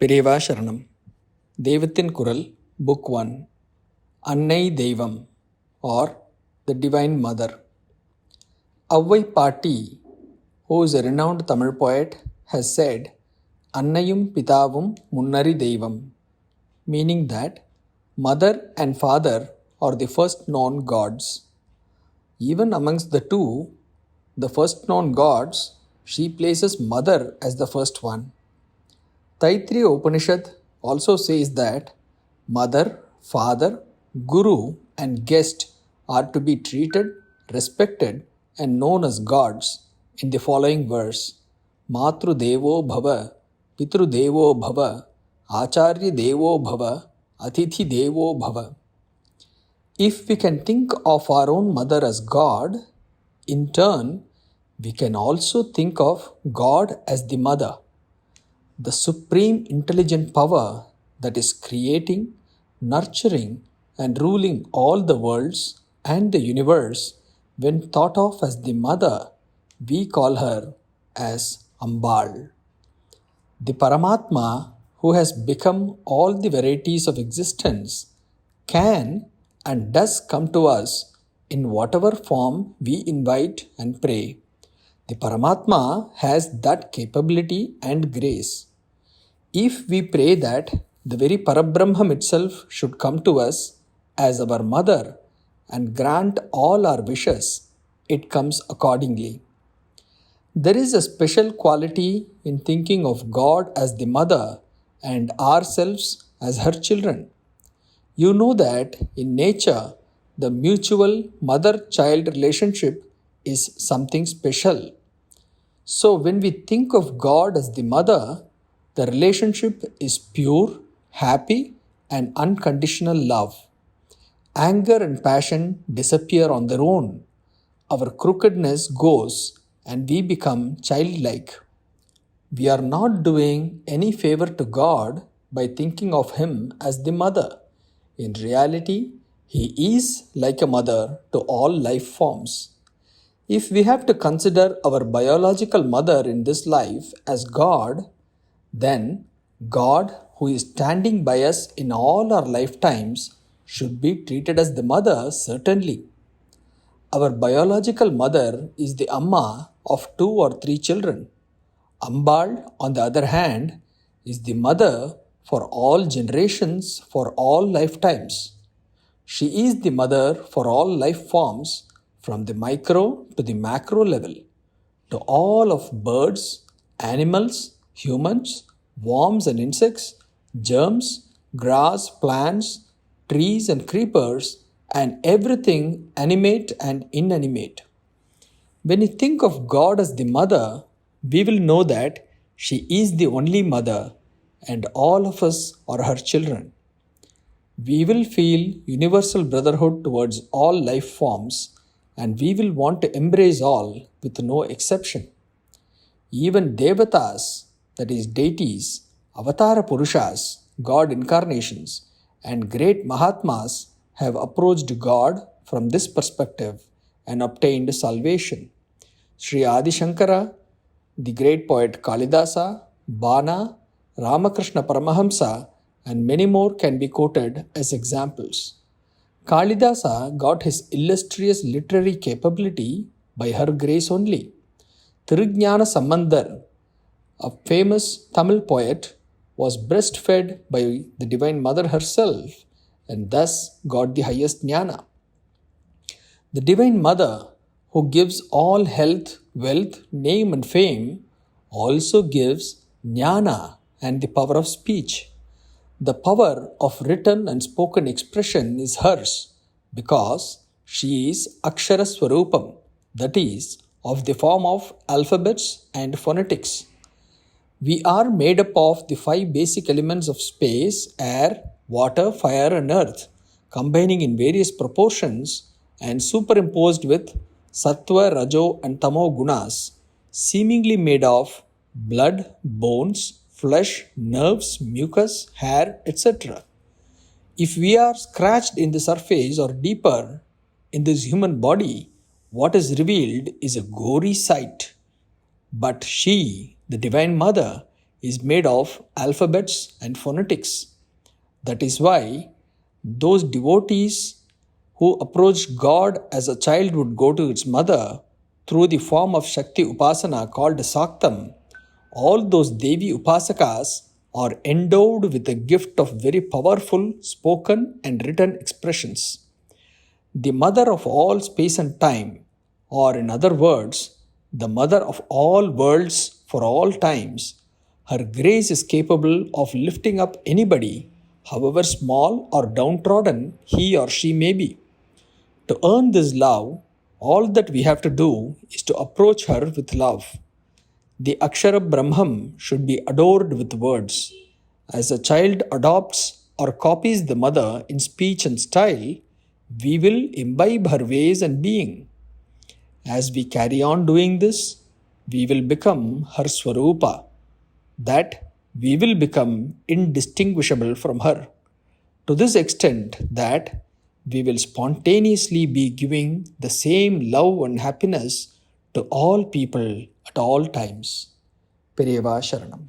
பெரியவா சரணம். தெய்வத்தின் குரல் புக் 1 அன்னை தெய்வம் or the Divine Mother. Avvai Paatti, who is a renowned Tamil poet, has said, Annayum Pitavum Munnari Devam, meaning that mother and father are the first known gods. Even amongst the two, the first known gods, she places mother as the first one. Taittiriya Upanishad also says that mother, father, guru and guest are to be treated, respected and known as gods in the following verse. Matru Devo Bhava, Pitru Devo Bhava, Acharya Devo Bhava, Atithi Devo Bhava. If we can think of our own mother as God, in turn, we can also think of God as the mother, the supreme intelligent power that is creating, nurturing, and ruling all the worlds and the universe. When thought of as the mother, we call her as Ambal. The Paramatma, who has become all the varieties of existence, can and does come to us in whatever form we invite and pray. The Paramatma has that capability and grace. If we pray that the very Parabrahman itself should come to us as our mother and grant all our wishes, it comes accordingly. There is a special quality in thinking of God as the mother and ourselves as her children. You know that in nature, the mutual mother-child relationship is something special. So when we think of God as the mother, the relationship is pure, happy, and unconditional love. Anger and passion disappear on their own. Our crookedness goes and we become childlike. We are not doing any favor to God by thinking of Him as the mother. In reality, He is like a mother to all life forms. If we have to consider our biological mother in this life as God, then God, who is standing by us in all our lifetimes, should be treated as the mother, certainly. Our biological mother is the Amma of 2 or 3 children. Ambal, on the other hand, is the mother for all generations, for all lifetimes. She is the mother for all life forms, from the micro to the macro level, to all of birds, animals, humans, worms and insects, germs, grass, plants, trees and creepers, and everything animate and inanimate. When we think of God as the mother, we will know that she is the only mother and all of us are her children. We will feel universal brotherhood towards all life forms and we will want to embrace all with no exception. Even Devatas, that is deities, Avatara Purushas, God incarnations, and great Mahatmas have approached God from this perspective and obtained salvation. Sri Adi Shankara, the great poet Kalidasa, Bana, Ramakrishna Paramahamsa, and many more can be quoted as examples. Kalidasa got his illustrious literary capability by her grace only. Tirujnana Sambandar, a famous Tamil poet, was breastfed by the Divine Mother herself and thus got the highest jnana. The Divine Mother, who gives all health, wealth, name and fame, also gives jnana and the power of speech. The power of written and spoken expression is hers because she is Akshara Swarupam, that is, of the form of alphabets and phonetics. We are made up of the 5 basic elements of space, air, water, fire and earth, combining in various proportions and superimposed with sattva, rajo and tamo gunas, seemingly made of blood, bones, flesh, nerves, mucus, hair, etc. If we are scratched in the surface or deeper in this human body, what is revealed is a gory sight. But she, the Divine Mother, is made of alphabets and phonetics. That is why those devotees who approached God as a child would go to its mother through the form of Shakti Upasana called Saktam, all those Devi Upasakas are endowed with the gift of very powerful spoken and written expressions. The mother of all space and time, or in other words, the mother of all worlds for all times, her grace is capable of lifting up anybody, however small or downtrodden he or she may be. To earn this love, all that we have to do is to approach her with love. The Akshara Brahman should be adored with words. As a child adopts or copies the mother in speech and style, we will imbibe her ways and being. As we carry on doing this, we will become her Swarupa, that we will become indistinguishable from her, to this extent that we will spontaneously be giving the same love and happiness to all people at all times. Periyava Sharanam.